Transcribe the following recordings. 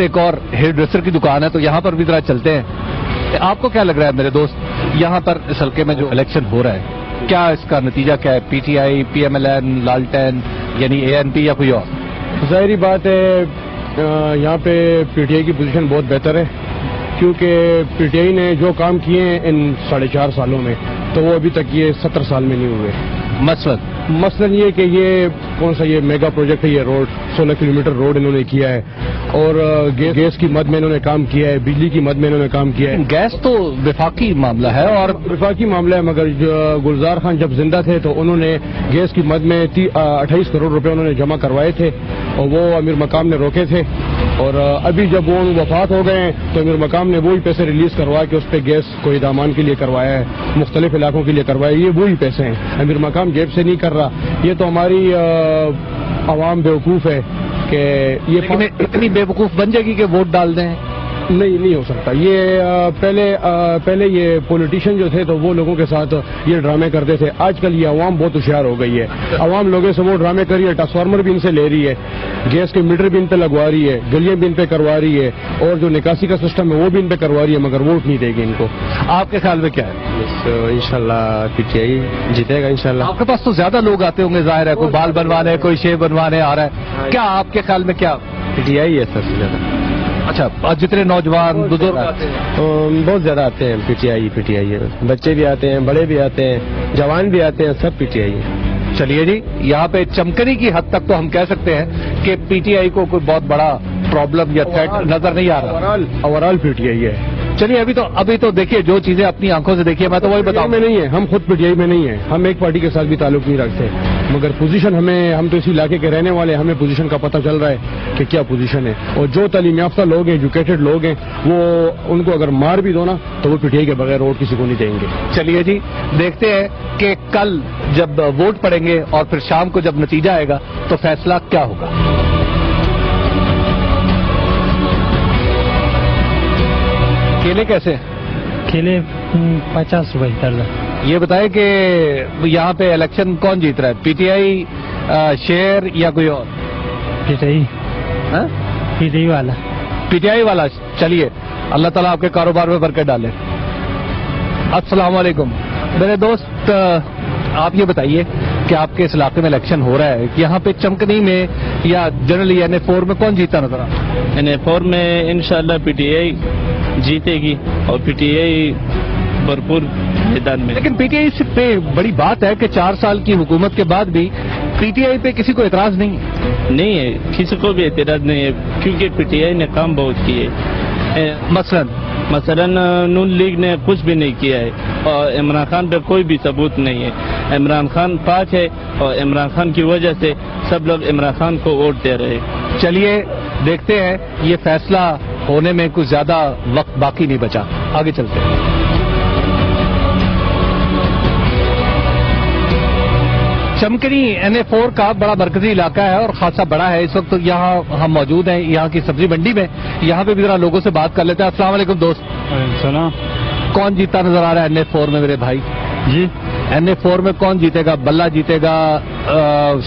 ایک اور hair dresser کی دکان ہے تو یہاں پر بھی ذرا چلتے ہیں. آپ کو کیا لگ رہا ہے میرے دوست یہاں پر اس حلقے میں جو الیکشن ہو رہا ہے کیا اس کا نتیجہ کیا ہے؟ پی ٹی آئی, پی ایم ایل این, لالٹین یعنی اے این پی یا کوئی اور؟ ظاہری بات ہے یہاں پہ پی ٹی آئی کی پوزیشن بہت بہتر ہے کیونکہ پی ٹی آئی نے جو کام کیے ہیں ان 4.5 سالوں میں تو وہ ابھی تک یہ 70 سال میں نہیں ہوئے. مثلاً یہ کہ یہ کون سا یہ میگا پروجیکٹ ہے, یہ روڈ 16 کلومیٹر روڈ انہوں نے کیا ہے اور گیس کی مد میں انہوں نے کام کیا ہے, بجلی کی مد میں انہوں نے کام کیا ہے. گیس تو وفاقی معاملہ ہے اور وفاقی معاملہ ہے مگر گلزار خان جب زندہ تھے تو انہوں نے گیس کی مد میں 28 کروڑ روپے انہوں نے جمع کروائے تھے اور وہ امیر مقام نے روکے تھے اور ابھی جب وہ وفات ہو گئے ہیں تو امیر مقام نے وہی پیسے ریلیز کروا کے اس پہ گیس کو دامان کے لیے کروایا ہے, مختلف علاقوں کے لیے کروایا. یہ وہی پیسے ہیں, امیر مقام جیب سے نہیں کر رہا. یہ تو ہماری عوام بیوقوف ہے کہ یہ اتنی بیوقوف بن جائے گی کہ ووٹ ڈال دیں. نہیں ہو سکتا. یہ پہلے یہ پولیٹیشین جو تھے تو وہ لوگوں کے ساتھ یہ ڈرامے کرتے تھے. آج کل یہ عوام بہت ہوشیار ہو گئی ہے. عوام لوگوں سے وہ ڈرامے کر رہی ہے, ٹرانسفارمر بھی ان سے لے رہی ہے, گیس کے میٹر بھی ان پہ لگوا رہی ہے, گلیاں بھی ان پہ کروا رہی ہے اور جو نکاسی کا سسٹم ہے وہ بھی ان پہ کروا رہی ہے مگر ووٹ نہیں دے گی ان کو. آپ کے خیال میں کیا ہے؟ انشاءاللہ پی ٹی آئی جیتے گا انشاءاللہ. آپ کے پاس تو زیادہ لوگ آتے ہوں گے, ظاہر ہے کوئی بال بنوانے, کوئی شیو بنوانے آ رہا ہے. کیا آپ کے خیال میں کیا پی ٹی آئی ہے سب سے زیادہ؟ اچھا, جتنے نوجوان بزرگ بہت زیادہ آتے ہیں پی ٹی آئی ہے. بچے بھی آتے ہیں, بڑے بھی آتے ہیں, جوان بھی آتے ہیں, سب پی ٹی آئی ہے. چلیے جی, یہاں پہ چمکنی کی حد تک تو ہم کہہ سکتے ہیں کہ پی ٹی آئی کو کوئی بہت بڑا پرابلم یا تھریٹ نظر نہیں آ رہا. اوورال پی ٹی آئی ہے. چلیے ابھی تو دیکھیے جو چیزیں اپنی آنکھوں سے دیکھیے. میں تو وہی بتاؤں میں نہیں ہے, ہم خود پی ٹی آئی میں نہیں ہیں, ہم ایک پارٹی کے ساتھ بھی تعلق نہیں رکھتے مگر پوزیشن ہم تو اسی علاقے کے رہنے والے, ہمیں پوزیشن کا پتہ چل رہا ہے کہ کیا پوزیشن ہے. اور جو تعلیم یافتہ لوگ ہیں, ایجوکیٹڈ لوگ ہیں, وہ ان کو اگر مار بھی دو نا تو وہ پی ٹی آئی کے بغیر ووٹ کسی کو نہیں دیں گے. چلیے جی, دیکھتے ہیں کہ کل جب ووٹ پڑیں گے اور پھر شام کو جب نتیجہ آئے گا تو فیصلہ کیا ہوگا. کیلے کیسے؟ کیلے 50 روپے درجن. یہ بتائیں کہ یہاں پہ الیکشن کون جیت رہا ہے, پی ٹی آئی, شیر یا کوئی اور؟ پی ٹی آئی والا. پی ٹی آئی والا. چلیے, اللہ تعالیٰ آپ کے کاروبار میں برکت ڈالے. السلام علیکم میرے دوست, آپ یہ بتائیے کہ آپ کے اس علاقے میں الیکشن ہو رہا ہے, یہاں پہ چمکنی میں یا جنرلی این-اے-4 میں کون جیتا نظر آتا ہے؟ این-اے-4 میں انشاءاللہ پی ٹی آئی جیتے گی اور پی ٹی آئی بھرپور میدان میں. لیکن پی ٹی آئی پہ بڑی بات ہے کہ 4 سال کی حکومت کے بعد بھی پی ٹی آئی پہ کسی کو اعتراض نہیں ہے, کسی کو بھی اعتراض نہیں ہے کیونکہ پی ٹی آئی نے کام بہت کیے. مثلا نون لیگ نے کچھ بھی نہیں کیا ہے اور عمران خان پہ کوئی بھی ثبوت نہیں ہے. عمران خان 5 ہے اور عمران خان کی وجہ سے سب لوگ عمران خان کو ووٹ دے رہے. چلیے دیکھتے ہیں, یہ فیصلہ ہونے میں کچھ زیادہ وقت باقی نہیں بچا, آگے چلتے ہیں. چمکنی این-اے-4 کا بڑا مرکزی علاقہ ہے اور خاصا بڑا ہے. اس وقت یہاں ہم موجود ہیں یہاں کی سبزی منڈی میں, یہاں پہ بھی ذرا لوگوں سے بات کر لیتے ہیں. السلام علیکم دوست. السلام. کون جیتا نظر آ رہا ہے این-اے-4 میں میرے بھائی؟ جی این-اے-4 میں کون جیتے گا؟ بلہ جیتے گا,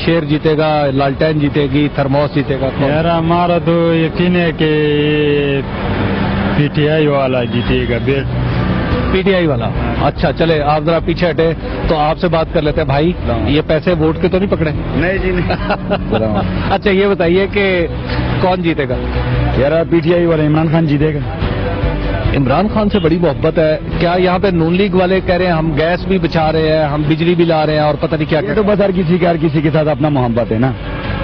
شیر جیتے گا, لالٹین جیتے گی, تھرموس جیتے گا؟ یار ہمارا تو یقین ہے کہ پی ٹی آئی والا جیتے گا. پی ٹی آئی والا. اچھا چلے آپ ذرا پیچھے ہٹے تو آپ سے بات کر لیتے ہیں. بھائی یہ پیسے ووٹ کے تو نہیں پکڑے؟ نہیں جی نہیں. اچھا یہ بتائیے کہ کون جیتے گا؟ یار پی ٹی آئی والا عمران خان جیتے گا. عمران خان سے بڑی محبت ہے کیا؟ یہاں پہ نون لیگ والے کہہ رہے ہیں ہم گیس بھی بچا رہے ہیں, ہم بجلی بھی لا رہے ہیں اور پتہ نہیں کیا. تو بس ہر کسی کے ساتھ اپنا محبت ہے نا,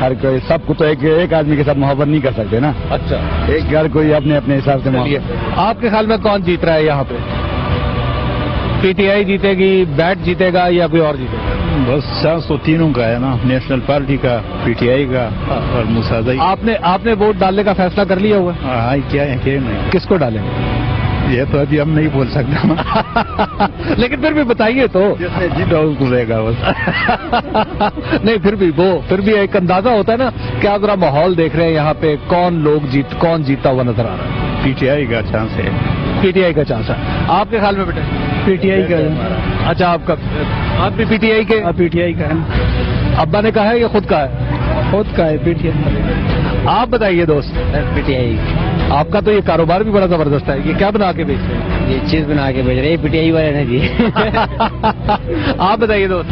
ہر کوئی سب کو تو ایک آدمی کے ساتھ محبت نہیں کر سکتے نا. اچھا ایک ہر کوئی اپنے حساب سے. آپ کے خیال میں کون جیت رہا ہے یہاں پہ؟ پی ٹی آئی جیتے گی, بیٹ جیتے گا یا کوئی اور جیتے گا؟ بس چانس تو تینوں کا ہے نا, نیشنل پارٹی کا, پی ٹی آئی کا اور مساعدہ. آپ نے ووٹ ڈالنے کا فیصلہ کر لیا ہوا؟ ہاں کیا ہے کہ نہیں. کس کو ڈالیں گے یہ تو ابھی ہم نہیں بول سکتا لیکن پھر بھی بتائیے تو. جیتا اس کو لے گا بس. نہیں پھر بھی ایک اندازہ ہوتا ہے نا کہ آپ ذرا ماحول دیکھ رہے ہیں یہاں پہ کون جیتا ہوا نظر آ رہا ہے؟ پی ٹی آئی کا چانس ہے. پی ٹی آئی کا چانس ہے. آپ کے خیال میں بیٹے؟ پی ٹی آئی کا. اچھا آپ بھی پی ٹی آئی کے؟ پی ٹی آئی کا ہے. ابا نے کہا ہے یا خود کا ہے؟ خود کا ہے پی ٹی آئی. آپ بتائیے دوست. پی ٹی آئی. آپ کا تو یہ کاروبار بھی بڑا زبردست ہے. یہ کیا بنا کے بیچ رہے ہیں؟ یہ چیز بنا کے بیچ رہے ہیں, PTI والے نے جی. آپ بتائیے دوست.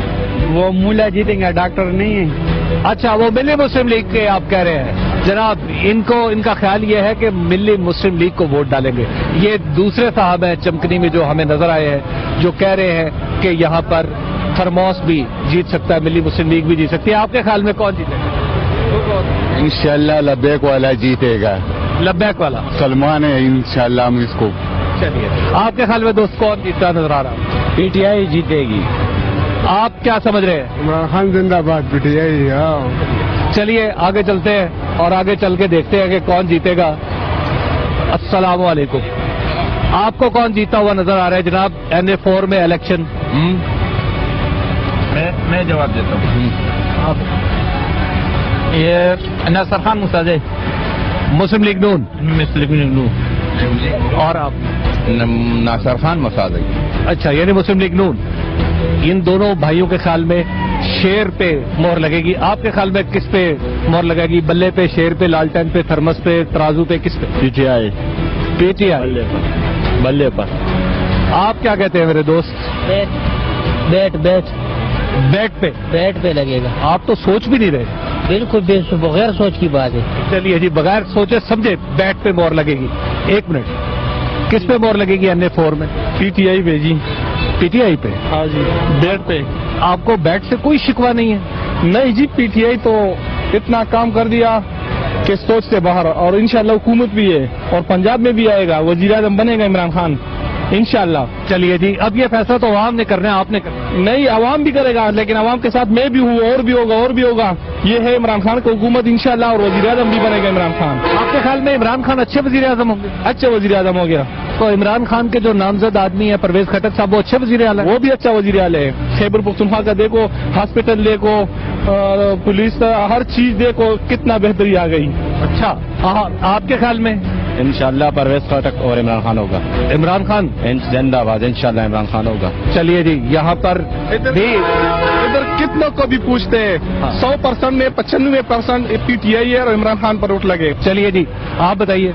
وہ ملا جیتیں گا, ڈاکٹر نہیں ہے. اچھا, وہ ملی مسلم لیگ کے آپ کہہ رہے ہیں. جناب, ان کا خیال یہ ہے کہ ملی مسلم لیگ کو ووٹ ڈالیں گے. یہ دوسرے صاحب ہیں چمکنی میں جو ہمیں نظر آئے ہیں, جو کہہ رہے ہیں کہ یہاں پر تھرموس بھی جیت سکتا ہے, ملی مسلم لیگ بھی جیت سکتی ہے. آپ کے خیال میں کون جیتے گا؟ انشاءاللہ لبیک والا جیتے گا. لبیک والا سلمان ہے, انشاءاللہ ہم اس کو. چلیے, آپ کے خیال میں دوست کون جیتتا نظر آ رہا؟ PTI جیتے گی. آپ کیا سمجھ رہے ہیں؟ عمران خان زندہ باد, PTI. چلیے آگے چلتے ہیں اور آگے چل کے دیکھتے ہیں کہ کون جیتے گا. السلام علیکم. آپ کو کون جیتا ہوا نظر آ رہا ہے جناب NA4 میں الیکشن؟ میں جواب دیتا ہوں. یہ ناصر خان مساعدے, مسلم لیگ نون. مسلم لیگ نون. اور آپ؟ ناصر خان مساعدے. اچھا, یعنی مسلم لیگ نون. ان دونوں بھائیوں کے خیال میں شیر پہ مہر لگے گی. آپ کے خیال میں کس پہ مہر لگے گی؟ بلے پہ, شیر پہ, لالٹین پہ, تھرمس پہ, ترازو پہ, کس پہ؟ PTI. PTI بلے پر. آپ کیا کہتے ہیں میرے دوست؟ بیٹ پہ لگے گا. آپ تو سوچ بھی نہیں رہے. بالکل بغیر سوچ کی بات ہے. چلیے جی, بغیر سوچے سمجھے بیٹ پہ مہر لگے گی. ایک منٹ, کس پہ مہر لگے گی NA4 میں؟ PTI پہ جی. PTI پہ. ہاں جی, بیٹ پہ. آپ کو بیٹ سے کوئی شکوہ نہیں ہے؟ نہیں جی, PTI تو اتنا کام کر دیا کہ سوچ سے باہر, اور انشاءاللہ حکومت بھی ہے, اور پنجاب میں بھی آئے گا, وزیر اعظم بنے گا عمران خان انشاءاللہ. چلیے جی, اب یہ فیصلہ تو عوام نے کرنا ہے, آپ نے کرنا ہے. نہیں, عوام بھی کرے گا, لیکن عوام کے ساتھ میں بھی ہوں, اور بھی ہوگا. یہ ہے عمران خان کی حکومت انشاءاللہ, اور وزیر اعظم بھی بنے گا عمران خان. آپ کے خیال میں عمران خان اچھے وزیر اعظم ہوں گے؟ اچھا وزیر اعظم ہو گیا. تو عمران خان کے جو نامزد آدمی ہے پرویز خٹک صاحب, وہ اچھے وزیر اعلیٰ ہیں؟ وہ بھی اچھا وزیر اعلیٰ ہے. خیبر پختونخوا کا دیکھو, ہاسپٹل دیکھو, پولیس, ہر چیز دیکھو, کتنا بہتری آ گئی. اچھا, آپ کے خیال میں؟ انشاءاللہ پرویز خٹک اور عمران خان ہوگا. عمران خان زندہ باد, انشاءاللہ عمران خان ہوگا. چلیے جی, یہاں پر بھی ادھر کتنوں کو بھی پوچھتے ہیں, 100% میں 95% PTI ہے, اور عمران خان پر ووٹ لگے. چلیے جی, آپ بتائیے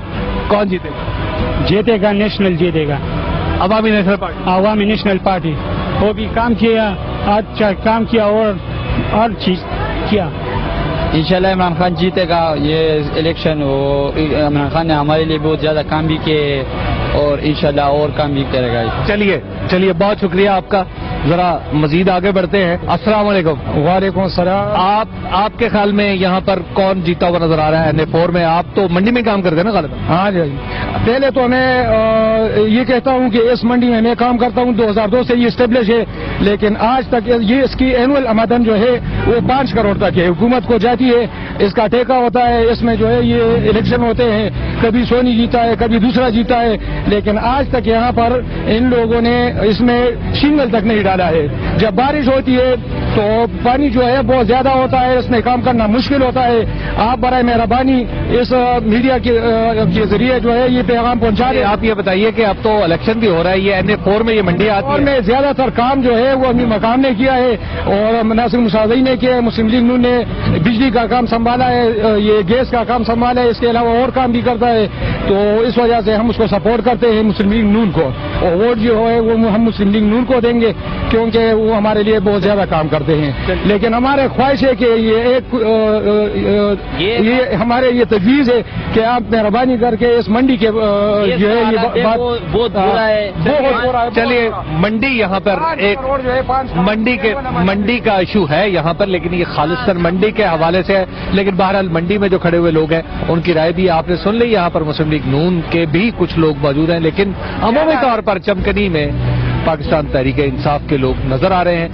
کون جیتے گا؟ جیتے گا نیشنل, جیتے گا عوامی نیشنل پارٹی. عوامی نیشنل پارٹی. وہ بھی کام کیا, اچھا کام کیا, اور ہر چیز کیا. انشاءاللہ عمران خان جیتے گا یہ الیکشن. عمران خان نے ہمارے لیے بہت زیادہ کام بھی کیے, اور انشاءاللہ اور کام بھی کرے گا. چلیے بہت شکریہ آپ کا. ذرا مزید آگے بڑھتے ہیں. السلام علیکم. وعلیکم السلام. آپ کے خیال میں یہاں پر کون جیتا ہوا نظر آ رہا ہے NA4 میں؟ آپ تو منڈی میں کام کرتے ہیں نا غالباً؟ ہاں جی, پہلے تو میں یہ کہتا ہوں کہ اس منڈی میں میں کام کرتا ہوں, 2002 سے یہ اسٹیبلش ہے, لیکن آج تک یہ اس کی اینول آمدن جو ہے وہ 5 کروڑ تک ہے. حکومت کو جاتی ہے, اس کا ٹھیکہ ہوتا ہے, اس میں جو ہے یہ الیکشن ہوتے ہیں, کبھی سونی جیتا ہے, کبھی دوسرا جیتا ہے, لیکن آج تک یہاں پر ان لوگوں نے اس میں شنگل تک نہیں ڈالا ہے. جب بارش ہوتی ہے تو پانی جو ہے بہت زیادہ ہوتا ہے, اس میں کام کرنا مشکل ہوتا ہے. آپ برائے مہربانی اس میڈیا کے ذریعے جو ہے یہ پیغام پہنچا دیں. آپ یہ بتائیے کہ اب تو الیکشن بھی ہو رہا ہے, یہ NA4 میں یہ منڈی آتی ہے, اور میں زیادہ تر کام جو ہے وہ اپنی مقام نے کیا ہے, اور ناصر مساعدی نے کیا ہے. مسلم لیگ نون نے بجلی کا کام سنبھالا ہے, یہ گیس کا کام سنبھالا ہے, اس کے علاوہ اور کام بھی کرتا ہے. تو اس وجہ سے ہم اس کو سپورٹ کرتے ہیں مسلم لیگ نون کو, اور ووٹ جو ہے وہ ہم مسلم لیگ نون کو دیں گے, کیونکہ وہ ہمارے لیے بہت زیادہ کام کرتے ہیں. لیکن ہمارے خواہش ہے کہ یہ ہمارے یہ تجویز ہے کہ آپ مہربانی کر کے اس منڈی کے جو ہے یہ بات بہت برا ہے. چلیے, منڈی یہاں پر ایک منڈی کا ایشو ہے یہاں پر, لیکن یہ خالصتاً منڈی کے حوالے سے ہے. لیکن بہرحال منڈی میں جو کھڑے ہوئے لوگ ہیں ان کی رائے بھی آپ نے سن لی. یہاں پر مسلم لیگ نون کے بھی کچھ لوگ موجود ہیں, لیکن عمومی طور پر چمکنی میں پاکستان تحریک انصاف کے لوگ نظر آ رہے ہیں.